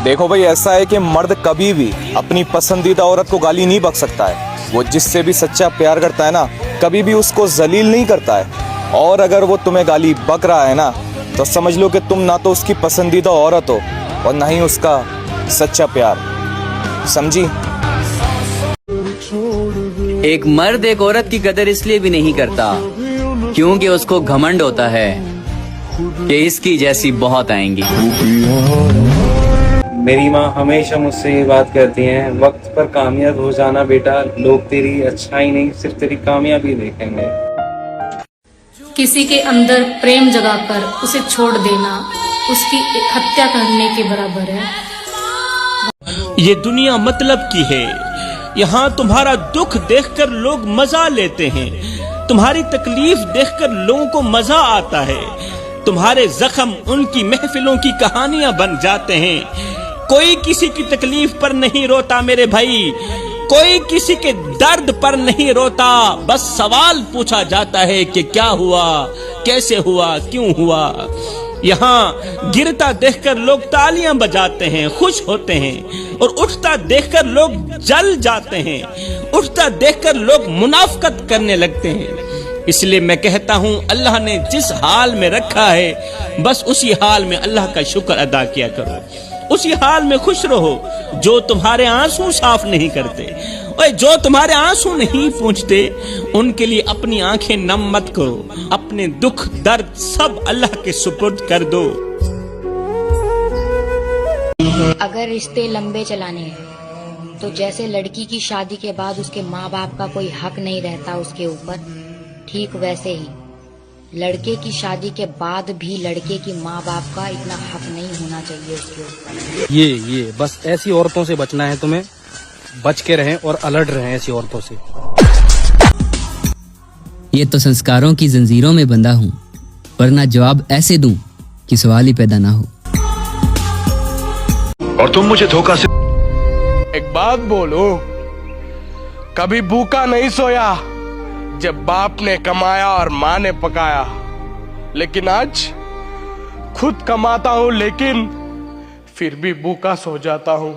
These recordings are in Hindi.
देखो भाई, ऐसा है कि मर्द कभी भी अपनी पसंदीदा औरत को गाली नहीं बक सकता है। वो जिससे भी सच्चा प्यार करता है ना, कभी भी उसको जलील नहीं करता है। और अगर वो तुम्हें गाली बक रहा है ना, तो समझ लो कि तुम ना तो उसकी पसंदीदा औरत हो और ना ही उसका सच्चा प्यार। समझी? एक मर्द एक औरत की कदर इसलिए भी नहीं करता क्योंकि उसको घमंड होता है कि इसकी जैसी बहुत आएंगी। मेरी माँ हमेशा मुझसे ये बात कहती हैं, वक्त पर कामयाब हो जाना बेटा, लोग तेरी अच्छाई नहीं सिर्फ तेरी कामयाबी देखेंगे। किसी के अंदर प्रेम जगाकर उसे छोड़ देना उसकी हत्या करने के बराबर है। ये दुनिया मतलब की है। यहाँ तुम्हारा दुख देखकर लोग मजा लेते हैं, तुम्हारी तकलीफ देखकर लोगों को मजा आता है। तुम्हारे जख्म उनकी महफिलों की कहानियां बन जाते हैं। कोई किसी की तकलीफ पर नहीं रोता मेरे भाई, कोई किसी के दर्द पर नहीं रोता। बस सवाल पूछा जाता है कि क्या हुआ, कैसे हुआ, क्यों हुआ। यहाँ गिरता देखकर लोग तालियां बजाते हैं, खुश होते हैं, और उठता देखकर लोग जल जाते हैं, उठता देखकर लोग मुनाफकत करने लगते हैं। इसलिए मैं कहता हूँ, अल्लाह ने जिस हाल में रखा है बस उसी हाल में अल्लाह का शुक्र अदा किया करो, उसी हाल में खुश रहो। जो तुम्हारे आंसू साफ नहीं करते और जो तुम्हारे आंसू नहीं पूंछते, उनके लिए अपनी आंखें नम मत करो। अपने दुख दर्द सब अल्लाह के सुपुर्द कर दो। अगर रिश्ते लंबे चलाने हैं तो जैसे लड़की की शादी के बाद उसके माँ बाप का कोई हक नहीं रहता उसके ऊपर, ठीक वैसे ही लड़के की शादी के बाद भी लड़के की माँ बाप का इतना हक नहीं होना चाहिए उसके ऊपर। ये बस ऐसी औरतों से बचना है तुम्हें, बच के रहें और अलर्ट रहें ऐसी औरतों से। ये तो संस्कारों की जंजीरों में बंधा हूँ, वरना जवाब ऐसे दूं कि सवाल ही पैदा ना हो। और तुम मुझे धोखा से एक बात बोलो, कभी भूखा नहीं सोया जब बाप ने कमाया और माँ ने पकाया, लेकिन आज खुद कमाता हूँ लेकिन फिर भी भूखा सो जाता हूँ।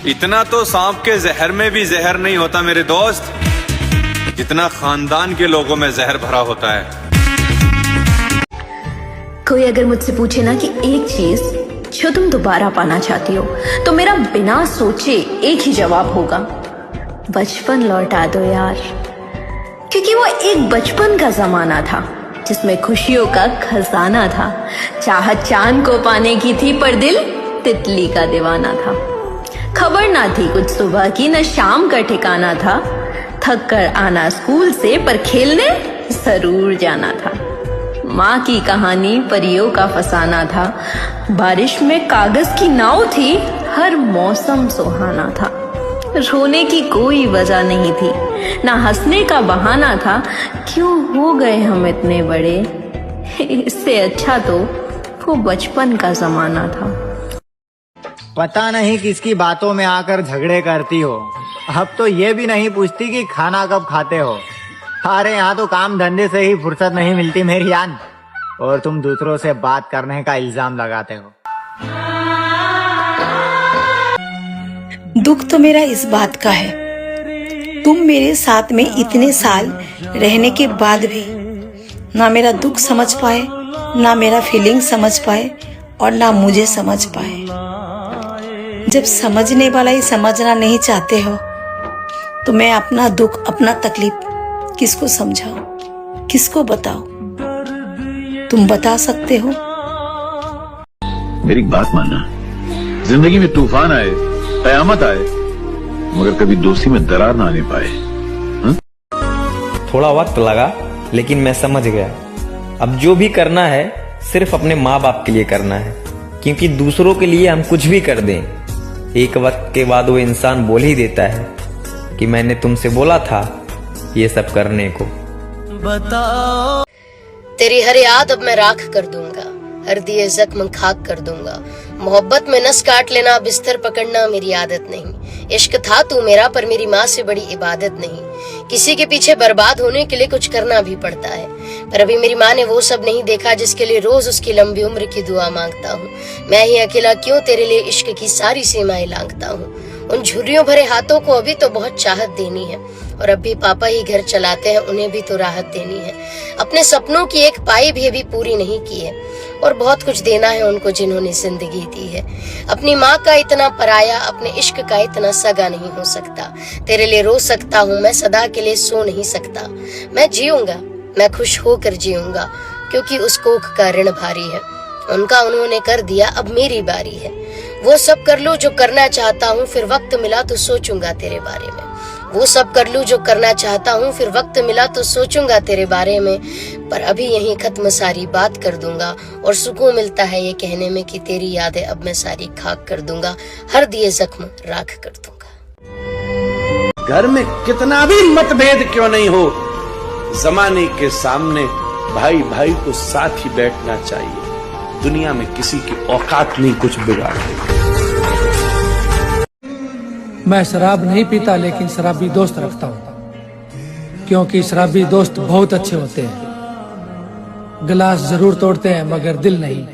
इतना तो सांप के जहर में भी जहर नहीं होता मेरे दोस्त, जितना खानदान के लोगों में जहर भरा होता है। कोई अगर मुझसे पूछे ना कि एक चीज जो तुम दोबारा पाना चाहती हो, तो मेरा बिना सोचे एक ही जवाब होगा, बचपन लौटा दो यार। क्योंकि वो एक बचपन का जमाना था जिसमें खुशियों का खजाना था। चाहत चांद को पाने की थी पर दिल तितली का दीवाना था। खबर ना थी कुछ सुबह की, न शाम का ठिकाना था। थक कर आना स्कूल से पर खेलने जरूर जाना था। माँ की कहानी परियों का फसाना था। बारिश में कागज की नाव थी, हर मौसम सुहाना था। रोने की कोई वजह नहीं थी, ना हंसने का बहाना था। क्यों हो गए हम इतने बड़े, इससे अच्छा तो वो बचपन का जमाना था। पता नहीं किसकी बातों में आकर झगड़े करती हो, अब तो ये भी नहीं पूछती कि खाना कब खाते हो। अरे यहाँ तो काम धंधे से ही फुर्सत नहीं मिलती मेरी जान, और तुम दूसरों से बात करने का इल्जाम लगाते हो। दुख तो मेरा इस बात का है, तुम मेरे साथ में इतने साल रहने के बाद भी ना मेरा दुख समझ पाए, ना मेरा फीलिंग समझ पाए, और ना मुझे समझ पाए। जब समझने वाला ही समझना नहीं चाहते हो, तो मैं अपना दुख, अपना तकलीफ किसको समझाऊं, किसको बताऊं? तुम बता सकते हो? मेरी बात मानना, जिंदगी में तूफान आए, कयामत आए, मगर कभी दोस्ती में दरार ना आने पाए। थोड़ा वक्त लगा लेकिन मैं समझ गया, अब जो भी करना है सिर्फ अपने माँ बाप के लिए करना है, क्योंकि दूसरों के लिए हम कुछ भी कर दें, एक वक्त के बाद वो इंसान बोल ही देता है कि मैंने तुमसे बोला था ये सब करने को। बताओ तेरी हर याद अब मैं राख कर दूंगा, हर दिए जख्म खाक कर दूंगा। मोहब्बत में नस काट लेना, बिस्तर पकड़ना मेरी आदत नहीं। इश्क था तू मेरा पर मेरी माँ से बड़ी इबादत नहीं। किसी के पीछे बर्बाद होने के लिए कुछ करना भी पड़ता है, पर अभी मेरी माँ ने वो सब नहीं देखा जिसके लिए रोज उसकी लंबी उम्र की दुआ मांगता हूँ। मैं ही अकेला क्यों तेरे लिए इश्क की सारी सीमाएं लांघता हूँ। उन झुर्रियों भरे हाथों को अभी तो बहुत चाहत देनी है, और अब भी पापा ही घर चलाते हैं, उन्हें भी तो राहत देनी है। अपने सपनों की एक पाई भी अभी पूरी नहीं की है, और बहुत कुछ देना है उनको जिन्होंने जिंदगी दी है। अपनी माँ का इतना पराया, अपने इश्क का इतना सगा नहीं हो सकता। तेरे लिए रो सकता हूँ मैं, सदा के लिए सो नहीं सकता। मैं जीऊंगा, मैं खुश होकर जीऊंगा, क्योंकि उस कोख का ऋण भारी है। उनका उन्होंने कर दिया, अब मेरी बारी है। वो सब कर लूं जो करना चाहता हूँ, फिर वक्त मिला तो सोचूंगा तेरे बारे में। वो सब कर लूं जो करना चाहता हूँ, फिर वक्त मिला तो सोचूंगा तेरे बारे में। पर अभी यहीं खत्म सारी बात कर दूंगा, और सुकून मिलता है ये कहने में कि तेरी यादें अब मैं सारी खाक कर दूंगा, हर दिए जख्म राख कर दूंगा। घर में कितना भी मतभेद क्यों नहीं हो, जमाने के सामने भाई भाई को साथ ही बैठना चाहिए। दुनिया में किसी की औकात नहीं कुछ बिगाड़ने। मैं शराब नहीं पीता, लेकिन शराबी दोस्त रखता हूँ, क्योंकि शराबी दोस्त बहुत अच्छे होते हैं। गिलास जरूर तोड़ते हैं मगर दिल नहीं।